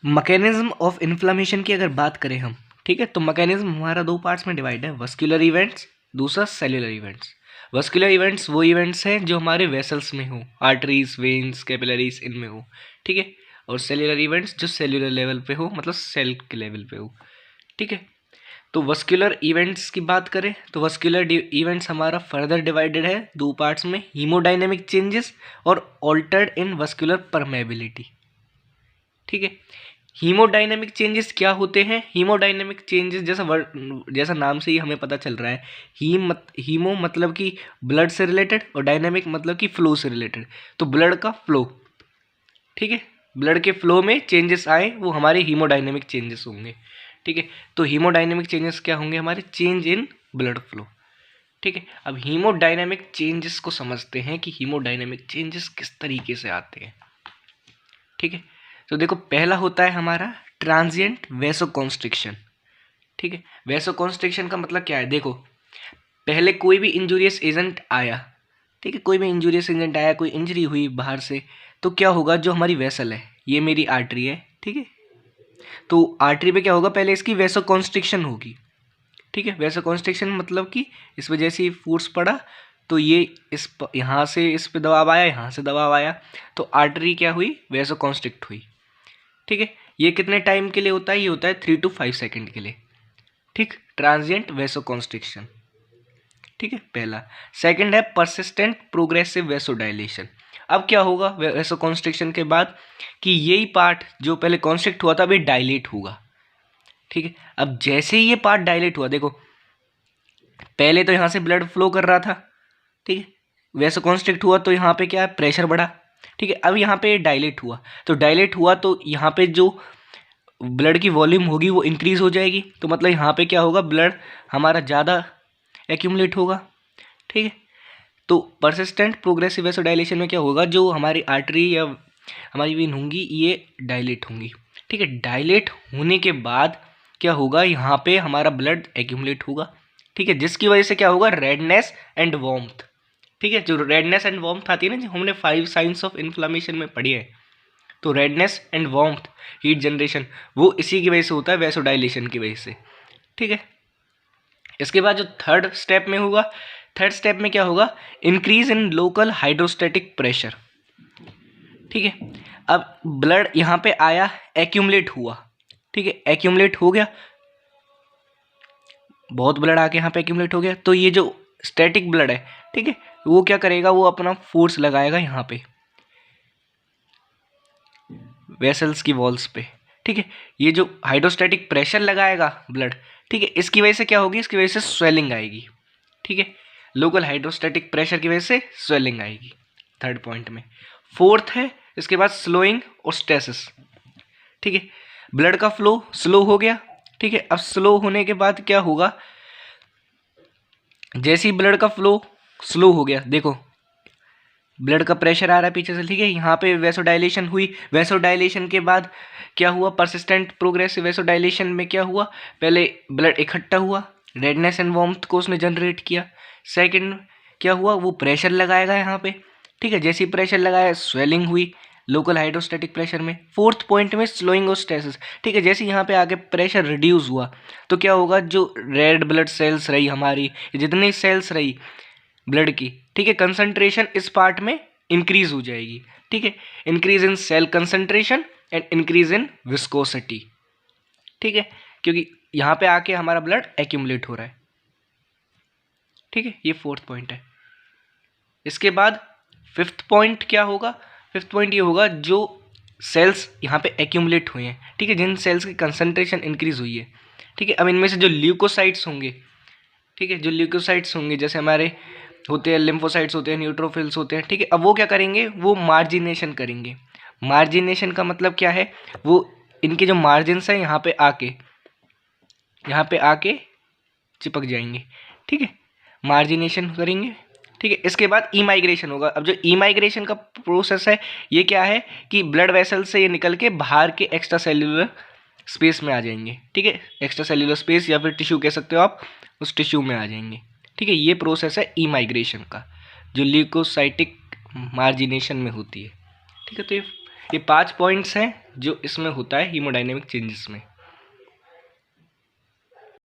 Mechanism of inflammation की अगर बात करें हम, ठीक है, तो मैकेनिज्म हमारा दो पार्ट्स में डिवाइड है, वस्कुलर इवेंट्स, दूसरा सेल्युलर इवेंट्स। वस्कुलर इवेंट्स वो इवेंट्स हैं जो हमारे वेसल्स में हो, आर्टरीज, वेन्स, कैपिलरीज इनमें हो, ठीक है। और सेल्युलर इवेंट्स जो सेल्युलर लेवल पे हो, मतलब सेल के लेवल पे हो, ठीक है। तो वस्कुलर इवेंट्स की बात करें तो वस्कुलर इवेंट्स हमारा फर्दर डिवाइडेड है दो पार्ट्स में, हीमोडायनेमिक चेंजेस और ऑल्टर्ड इन वस्कुलर परमेबिलिटी, ठीक है। हीमोडायनेमिक चेंजेस क्या होते हैं? हीमोडायनेमिक चेंजेस जैसा नाम से ही हमें पता चल रहा है, हीमो मतलब कि ब्लड से रिलेटेड और डायनेमिक मतलब कि फ्लो से रिलेटेड, तो ब्लड का फ्लो, ठीक है, ब्लड के फ्लो में चेंजेस आए वो हमारे हीमोडायनेमिक चेंजेस होंगे, ठीक है। तो हीमोडायनेमिक चेंजेस क्या होंगे? हमारे चेंज इन ब्लड फ्लो, ठीक है। अब हीमोडायनेमिक चेंजेस को समझते हैं कि हीमोडायनेमिक चेंजेस किस तरीके से आते हैं, ठीक है। तो देखो, पहला होता है हमारा ट्रांजिएंट वैसोकॉन्स्ट्रिक्शन, ठीक है। वैसोकॉन्स्ट्रिक्शन का मतलब क्या है? देखो, पहले कोई भी इंजूरियस एजेंट आया, ठीक है, कोई भी इंजूरियस एजेंट आया, कोई इंजरी हुई बाहर से, तो क्या होगा? जो हमारी वेसल है, ये मेरी आर्टरी है, ठीक है, तो आर्टरी पे क्या होगा? पहले इसकी वैसोकॉन्स्ट्रिक्शन होगी, ठीक है। वैसोकॉन्स्ट्रिक्शन मतलब कि इस वजह से फोर्स पड़ा, तो ये यहाँ से इस पे दबाव आया, यहाँ से दबाव आया, तो आर्टरी क्या हुई? वैसोकॉन्स्ट्रिक्ट हुई, ठीक है। ये कितने टाइम के लिए होता है? ये होता है 3 to 5 सेकेंड के लिए, ठीक, ट्रांजिएंट वैसोकॉन्स्ट्रिक्शन, ठीक है, पहला। सेकंड है परसिस्टेंट प्रोग्रेसिव वैसोडाइलेशन। अब क्या होगा वैसोकॉन्स्ट्रिक्शन के बाद कि यही पार्ट जो पहले कॉन्स्ट्रिक्ट हुआ था अभी डायलेट होगा, ठीक है। अब जैसे ही ये पार्ट डायलेट हुआ, देखो पहले तो यहाँ से ब्लड फ्लो कर रहा था, ठीक है, वैसोकॉन्स्ट्रिक्ट हुआ तो यहाँ पे क्या है? प्रेशर बढ़ा, ठीक है। अब यहाँ पे डायलेट हुआ, तो डायलेट हुआ तो यहाँ पे जो ब्लड की वॉल्यूम होगी वो इंक्रीज हो जाएगी, तो मतलब यहाँ पे क्या होगा? ब्लड हमारा ज़्यादा एक्यूमुलेट होगा, ठीक है। तो परसिस्टेंट प्रोग्रेसिव वैसोडाइलेशन में क्या होगा? जो हमारी आर्टरी या हमारी वेन होंगी ये डायलेट होंगी, ठीक है। डायलेट होने के बाद क्या होगा? यहाँ पे हमारा ब्लड एक्यूमुलेट होगा, ठीक है, जिसकी वजह से क्या होगा? रेडनेस एंड वार्मथ, ठीक है। जो रेडनेस एंड वार्मथ आती है ना, जो हमने 5 साइंस ऑफ इन्फ्लामेशन में पढ़ी है, तो redness and warmth, heat generation, वो इसी की वजह से होता है, वैसोडाइलेशन की वजह से, ठीक है। इसके बाद जो थर्ड स्टेप में होगा, थर्ड स्टेप में क्या होगा? Increase in local hydrostatic pressure, ठीक है। अब ब्लड यहाँ पे आया, एक्यूमुलेट हुआ, ठीक है, एक्यूमुलेट हो गया, बहुत ब्लड आके यहाँ पे एक्यूमुलेट हो गया, तो ये जो स्टैटिक ब्लड है, ठीक है, वो क्या करेगा? वो अपना फोर्स लगाएगा यहाँ पे वेसल्स की वॉल्स पे, ठीक है। ये जो हाइड्रोस्टैटिक प्रेशर लगाएगा ब्लड, ठीक है, इसकी वजह से क्या होगी? इसकी वजह से स्वेलिंग आएगी, ठीक है। लोकल हाइड्रोस्टैटिक प्रेशर की वजह से स्वेलिंग आएगी थर्ड पॉइंट में। फोर्थ है इसके बाद स्लोइंग और स्टेसिस, ठीक है। ब्लड का फ्लो स्लो हो गया, ठीक है। अब स्लो होने के बाद क्या होगा? जैसे ही ब्लड का फ्लो स्लो हो गया, देखो ब्लड का प्रेशर आ रहा है पीछे से, ठीक है, यहाँ पे वैसोडाइलेशन हुई, वैसोडाइलेशन के बाद क्या हुआ? परसिस्टेंट प्रोग्रेसिव वैसोडाइलेशन में क्या हुआ? पहले ब्लड इकट्ठा हुआ, रेडनेस एंड वार्मथ को उसने जनरेट किया। सेकंड क्या हुआ? वो प्रेशर लगाएगा यहाँ पे, ठीक है, जैसे ही प्रेशर लगाया स्वेलिंग हुई लोकल हाइड्रोस्टैटिक प्रेशर में। फोर्थ पॉइंट में स्लोइंग और स्टेसिस, ठीक है, जैसे यहाँ पे आके प्रेशर रिड्यूस हुआ तो क्या होगा? जो रेड ब्लड सेल्स रही हमारी, जितनी सेल्स रही ब्लड की, ठीक है, कंसंट्रेशन इस पार्ट में इंक्रीज हो जाएगी, ठीक है। Increase in cell concentration and increase in viscosity, ठीक है, क्योंकि यहाँ पे आके हमारा ब्लड एक्यूमुलेट हो रहा है, ठीक है। ये फोर्थ पॉइंट है। इसके बाद फिफ्थ पॉइंट क्या होगा? फिफ्थ पॉइंट ये होगा जो सेल्स यहाँ पे एक्यूमुलेट हुए हैं, ठीक है, जिन सेल्स की कंसंट्रेशन इंक्रीज हुई है, ठीक है। अब इनमें से जो ल्यूकोसाइट्स होंगे, ठीक है, जो ल्यूकोसाइट्स होंगे जैसे हमारे होते हैं लिम्फोसाइट्स होते हैं, न्यूट्रोफिल्स होते हैं, ठीक है। अब वो क्या करेंगे? वो मार्जिनेशन करेंगे। मार्जिनेशन का मतलब क्या है? वो इनके जो मार्जिन्स हैं यहाँ पे आके चिपक जाएंगे, ठीक है, मार्जिनेशन करेंगे, ठीक है। इसके बाद ई माइग्रेशन होगा। अब जो ई माइग्रेशन का प्रोसेस है ये क्या है कि ब्लड वेसल से ये निकल के बाहर के एक्स्ट्रा सेल्यूलर स्पेस में आ जाएंगे, ठीक है, एक्स्ट्रा सेल्यूलर स्पेस या फिर टिश्यू कह सकते हो आप, उस टिश्यू में आ जाएंगे, ठीक है। ये प्रोसेस है ई माइग्रेशन का जो ल्यूकोसाइटिक मार्जिनेशन में होती है, ठीक है। तो ये ये 5 पॉइंट्स हैं जो इसमें होता है हीमोडायनेमिक चेंजेस में।